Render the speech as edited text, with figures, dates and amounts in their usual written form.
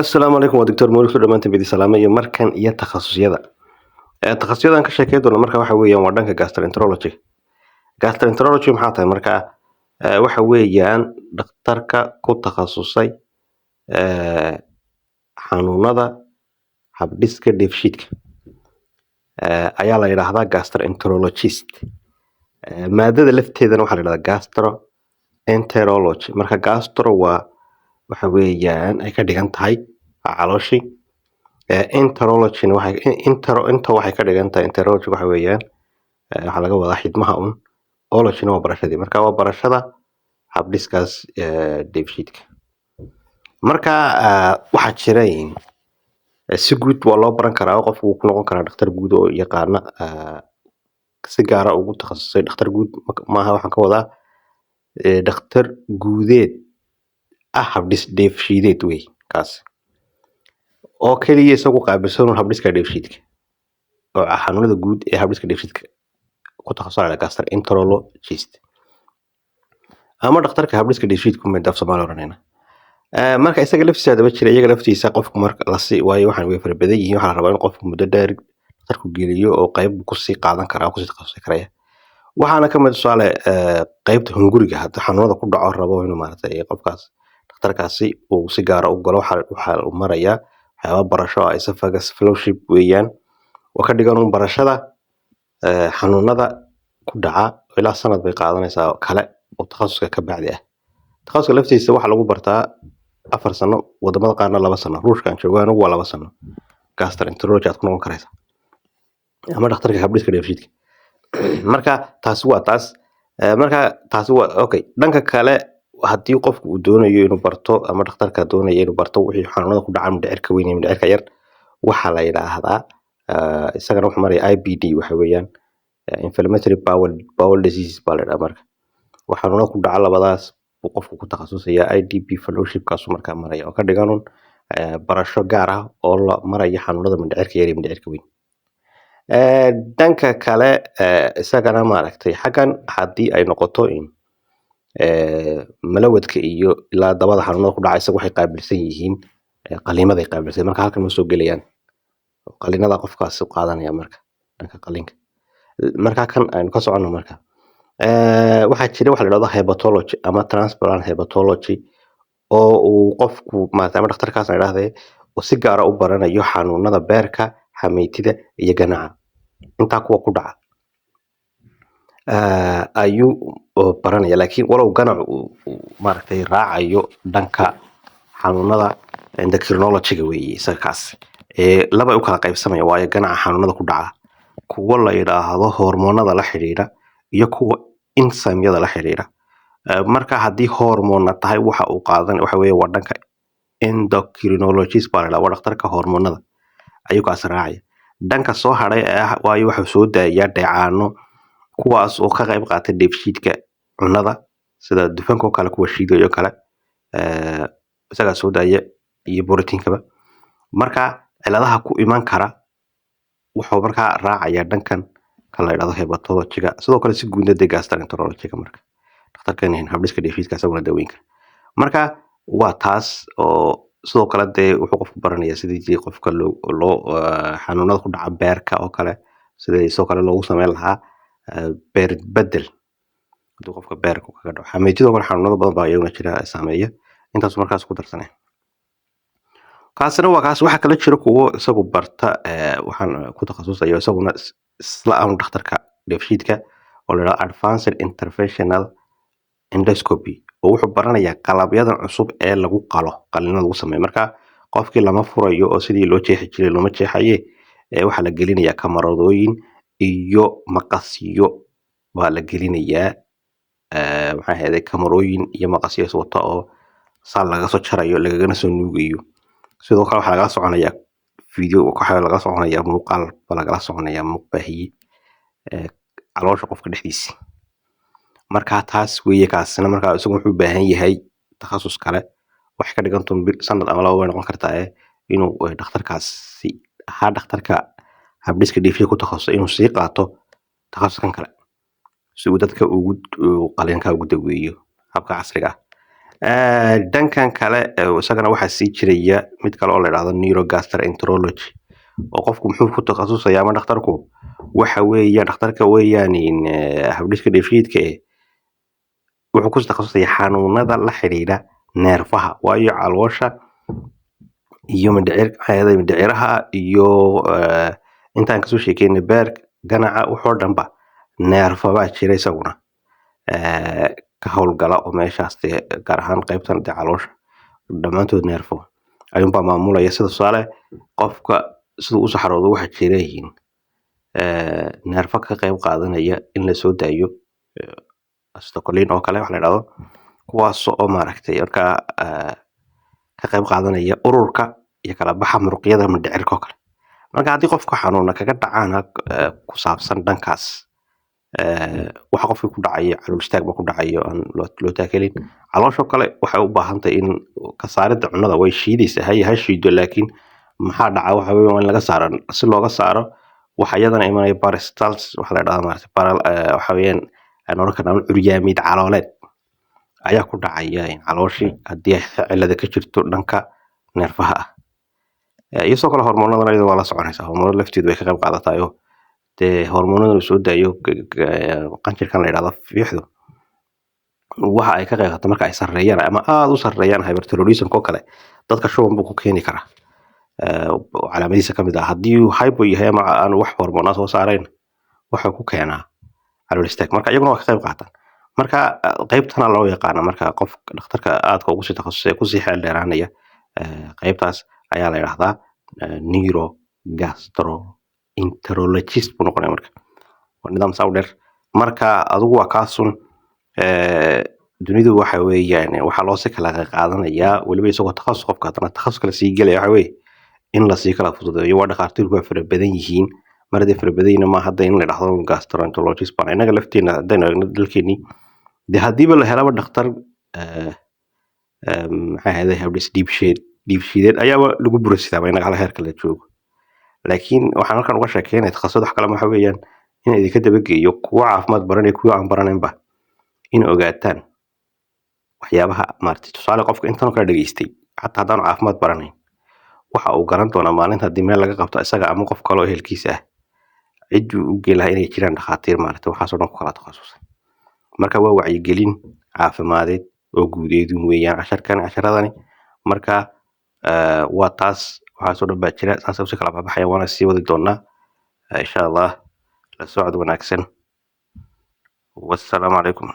Assalaamu calaykum waa Dr. Mawlid dhamaantiin bidi salaamay markan iyo takhaasusyada. Takhaasusyada ka sheekay doona marka waxa weeyaan waa dhanka gastroenterology. Gastroenterology maxaa tahay marka waxa weeyaan dhakhtarka ku takhasusay ee xanuunada habdhiska dheefshiidka. Ayaa la yiraahdaa gastroenterologist. Maadada lafteedana waxa la yiraahdaa gastroenterology. Marka gastro waa waxa weeyaan ay ka dhigan tahay calooshi enterology waxay ka dhigan tahay enterology waxa weeyaan waxa laga wadaa xidmaha ology waa barashadii marka waa barashada habdhiskaas dheefshiidka marka waxa jireen si guud waa loo baran karaa qofku uu ku noqon karaa dhakhtar guud oo yaqaana si gaar ah ugu takhasusay dhakhtar guud maaha waxaan ka wadaa dhakhtar guudeed habdhis dheefshiideed wey kaas oo kaliya isagu qaabilsan habdhiska dheefshiidka oo xanuunada guud ee habdhiska dheefshiidka ku takhasusay gastroenterologist ama dhakhtarka habdhiska dheefshiidka ma daf Soomaali oranayna marka isaga laftiisa daba jira iyaga laftiisa qofku marka la sii waayo waxaan way farbadan yihiin waxa la rabaa in qofku muddo dheer dhakhtarku geliyo oo qayb ku sii qaadan kara ku sii takhasusay karaya waxaana ka mid su'aale qaybta hunguriga hadda xanuunada ku dhaco rabo inuu maartay qofkaas dhakhtarkaasi uu si gaar ah u galo waxa uu marayaa waxyaabo barasho ah esophagus fellowship weeyaan oo ka dhigan barashada xanuunada ku dhaca ilaa sanad bay qaadanaysaa kale oo takhasuska ka bacdi ah takhasuska laftiisa waxa lagu bartaa 4 sano wadamada qaarna 2 sano ruushkan joogaan ugu 2 sano gastroenterology aad ku noqon karaysa ama dhakhtarka habdhiska dheefshiidka marka taasi waa okay dhanka kale haddii qofku uu doonayo inuu barto ama dhakhtarka doonayo inuu barto wixii xanuunada ku dhaca mindhicirka weyn iyo mindhicirka yar waxa la yiraahdaa isagana wuxuu maray IBD waxa weeyaan inflammatory bowel disease baa la yiraahdaa marka waxa xanuunada ku dhaca labadaas uu qofku ku takhasusaya IDP fellowship kaas marka maraya oo ka dhigan barasho gaar ah oo la marayo xanuunada mindhicirka yar iyo mindhicirka weyn dhanka kale isagana maaragtay xagan haddii ay noqoto in malawadka iyo ilaa dabada xanuunada ku dhacay isagu waxay qaabilsan yihiin qaliimada ay qaabilsan marka halkan ma soo gelayaan qaliinada qofkaas u qaadanaya marka dhanka qaliinka marka kan aynu ka socono marka waxa jira waxa la yiraahdo hepatology ama transplant hepatology oo uu qofku maadaama dhakhtarkaas ay yiraahdeen oo si gaar ah u baranayo xanuunada beerka xameytida iyo ganaca inta kuwa ku dhaca ayuu baranaya laakiin walow ganacu maaragtay raacayo dhanka xanuunada endocrinology-ga weeye isagaas laba u kala qaybsamaya waayo ganaca xanuunada ku dhaca kuwa la yiraahdo hormoonada la xiriira iyo kuwa enzyme-yada la xiriira marka haddii hormoona tahay waxa uu qaadan waxa weeye waa dhanka endocrinologist baa la dhakhtarka hormoonada ayuu kaas raacaya dhanka soo haray waayo waxa soo daaya dheecaano kuwaas oo ka qayb qaata dheefshiidka cunada sida dufanka kale kuwa shiidayo kale isaga soo daaya iyo borotiinkaba marka ciladaha ku iman kara wuxuu marka raacaya dhankan kala yiraahdo hepatology-ga sidoo kale si guud ah gastroenterology-ga marka dhakhtarkan habdhiska dheefshiidka asaguna daweynka marka waa taas oo sidoo kale wuxuu qofku baranayaa sidii qofka loo xanuunada ku dhaca beerka oo kale sidii sidoo kale loogu sameyn lahaa beer bedel haduu qofka beerka kaga dhaco xameytida kale xanuunada badan baa iyaguna jira saameeya intaas markaas ku darsanay kaasina waa kaas waxa kala jira kuwa isagu barta waxaan ku takhasusayo isaguna isla aan dhakhtarka dheefshiidka oo la yiraahdo advanced interventional endoscopy oo wuxuu baranayaa qalabyadan cusub ee lagu qalo qalliinada lagu sameeyo marka qofkii lama furayo oo sidii loo jeexi jiray looma jeexaye waxa la gelinayaa kamaradooyin iyo maqasyo waa la gelinayaa waxa ahayd kamarooyin iyo maqasyo wata oo saal laga soo jarayo lagana soo nuugayo sidoo kale waxa laga soconaya video waxa laga soconaya muuqaal laga soconaya muuqbaahiye caloosha qofka dhexdiisa marka taas weeye kaasina marka isagu wuxuu baahan yahay takhasus kale wax ka dhigan sanad ama 2 way noqon kartaa inuu dhakhtarkaasi dhakhtarka habdhiska dheefshiidka ku takhasusay inuu sii qaato takhasuskan kale si uu dadka ugu qaliinka ugu daweeyo habka casriga dhankan kale isagana waxaa sii jiraya mid kale oo la yidhaahdo neurogastroenterology oo qofku muxuu ku takhasusaya ama dhakhtarku waxa weeyaan dhakhtarka weeyaan habdhiska dheefshiidka wuxuu ku takhasusaya xanuunada la xidhiidha neerfaha waayo caloosha iyo mindhiciraha iyo intaan kasoo sheekeynay beerka ganaca wuxoo dhanba neerfa baa jira isaguna ka howlgala oo meeshaas gaar ahaan qaybtan caloosha dhammaantood neerfo ayuunbaa maamulaya sida tusaale qofka siduu u saxaroodo waxa jira yihiin neerfa ka qayb qaadanaya in la soo daayo acetylcholine oo kale wax la yidhahdo kuwaas oo maaragtay markaa ka qayb qaadanaya ururka iyo kala baxa muruqyada mindhicirka oo kale marka haddii qofka xanuuna kaga dhacaan ku saabsan dhankaas waxa qofkii ku dhacaya calool istaag ba ku dhacayo aan loo taakelin caloosho kale waxay u baahan tahay in ka saaridda cunnada way shiidaysaa ha shiido laakiin maxaa dhaca waxa weeye in laga saaro si looga saaro waxa iyadana imanaya peristalsis waxa la yidhahdo maaragtay waxa weeyaan aan oran karnaa curyaamid calooleed ayaa ku dhacaya calooshii haddii cillada ka jirto dhanka neerfaha iyo sidoo kale hormoonadana iyada waa la soconaysaa hormoonada lafteedu way ka qayb qaadataayoo dee hormoonada soo daayo qanjirkan la yidhahdo fiixdu waxa ay ka qayb qaadato marka ay sarreeyaan ama aada u sarreeyaan hyperthyroidismka oo kale dadka shuban buu ku keeni karaa calaamadihiisa ka mid ah haddii hypo yahay ama aan wax hormoonaa soo saarayn waxuu ku keenaa calool istaag marka iyaguna waa ka qayb qaataan marka qaybtana loo yaqaana marka qof dhakhtarka aadka ugu sii takhasusay kusii xeel dheeraanaya qaybtaas ayaa la yidhahdaa neurogastroenterologist buu noqonaya marka waa nidaam saa u dheer marka adigu waa kaasun dunidu waxa weeyaan waxaa loo si kala qaadanayaa weliba isagoo takhasus qofka haddana takhasus kala sii gelaya waxa weeye in lasii kala fududeeyo waa dhakhaatiirku waa fara badan yihiin mar haddii fara badan yihiin ma hadda in la dhahdo gastroenterologist baan innaga lafteena haddaynu eegno dalkeenii dee haddiiba la helaba dhakhtar maxay ahayday habdhis dhiibshiideed ayaaba lagu burasidaaba innaga hala heerka la joogo laakiin waxaan halkan uga sheekeynaya takhasusad wax kale waxa weeyaan in idinka dabageeyo kuwa caafimaad baranaya kuwa aan baranaynba in ogaataan waxyaabaha maaragtay tusaale qofka intan oo kale dhageystay xataa haddaanu caafimaad baranayn waxa uu garan doonaa maalinta haddii meel laga qabto isaga ama qof kale oo ehelkiisa ah cidduu u geli lahaa inay jiraan dhakhaatiir maaragtay waxaasoo dhan ku kala takhasusay marka waa wacyigelin caafimadeed oo guudeedun weeyaan casharadani marka waa taas waxaasoo dhan baa jira saasay usii kala baxbaxayaan waana sii wadi doonaa insha allah la socod wanaagsan wassalaamu calaykum